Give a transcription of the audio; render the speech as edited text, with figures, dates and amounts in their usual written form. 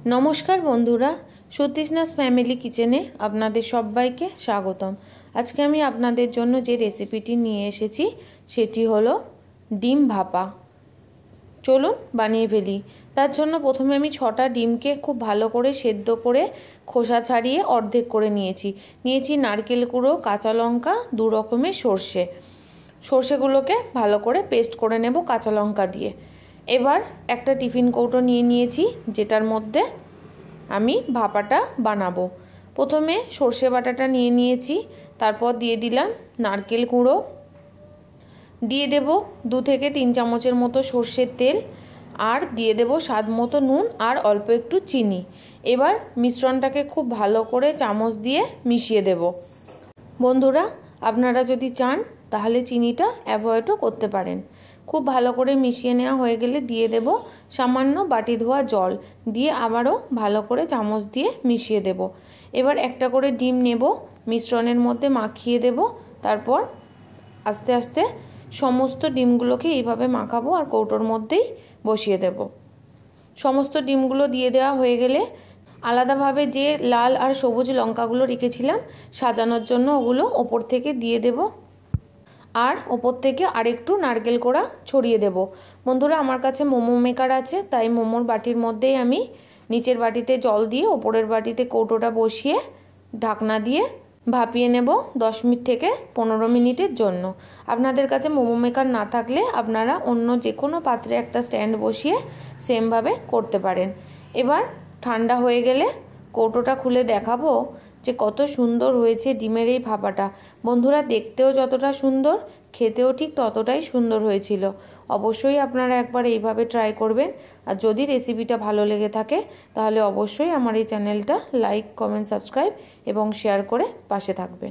नमस्कार बंधुरा सतीशनाथ फैमिली किचेने आपनादेर सबाइके स्वागतम। आज के आमी आपनादेर जोन्नो जे रेसिपिटी निये एसेछि सेटी हलो डिम भापा। चलुन बानिये फेली। तार जोन्नो प्रथमे आमी 6टा डिमके खूब भालो करे सेদ্ধ करे खोसा छाड़िए अर्धेक करे नियेछि नारकेल कुड़ो, काँचा लंका, 2 रकमेर सर्षे। सर्षेगुलोके भालो करे पेस्ट करे नेब काँचा लंका दिए। एबार एकटा टिफिन कौटो निये नियेछि जेटार मध्य आमी भापाटा बानाबो। प्रथमे सर्षे बाटाटा निये नियेछि, तारपर दिए दिलाम नारकेल कुड़ो, दिए देब 2 থেকে 3 चामचेर मतो सर्षेर तेल और दिए देब स्वाद मतो नुन और अल्प एकटू चीनी। एबार मिश्रणटाके खूब भालो करे चामच दिए मिशिए देब। बंधुरा आपनारा जदि चान ताहले चीनीटा अ্যাভয়েডও करते पारेन। खूब भालो करे मिशिए नेওয়া হয়ে গেলে दिए देब सामान्य बाटी धोया जल दिए आबारो भालो करे चामच दिए मिशिए देब। एबार एकटा करे डिम नेब, मिश्रणेर मध्य माखिए देब, तारपर आस्ते आस्ते समस्त डिमगुलोके এইভাবে माखाबो और कौटोर मध्येই बसिए देब। समस्त डिमगुलो दिए देওয়া হয়ে গেলে आलादाभाবে যে लाल और सबुज लंकागुलो रेखेছিলাম সাজানোর জন্য ওগুলো ওপর থেকে দিয়ে দেব और ओपर थेके आरेकटू नारकेल कोड़ा छड़िए देब। बंधुरा आमार काछे मोमो मेकार आछे ताई मोमोर बाटिर मध्येई आमी नीचेर बाटीते जल दिए ओपरेर बाटीते कौटोटा बसिए ढाकना दिए भापिए नेब 10 मिनट থেকে 15 मिनिटेर जन्य। आपनादेर काछे मोमो मेकार ना थाकले आपनारा अन्य जे कोनो पात्रे एकटा स्टैंड बसिए सेम भावे करते पारेन। एबार ठंडा हये गेले कौटोटा खुले देखाबो যে কত সুন্দর হয়েছে ডিমের এই ভাপাটা। বন্ধুরা দেখতেও যতটা সুন্দর খেতেও ঠিক ততটাই সুন্দর হয়েছিল। অবশ্যই আপনারা একবার এইভাবে ট্রাই করবেন। আর যদি রেসিপিটা ভালো লেগে থাকে তাহলে অবশ্যই আমার এই চ্যানেলটা লাইক, কমেন্ট, সাবস্ক্রাইব এবং শেয়ার করে পাশে থাকবেন।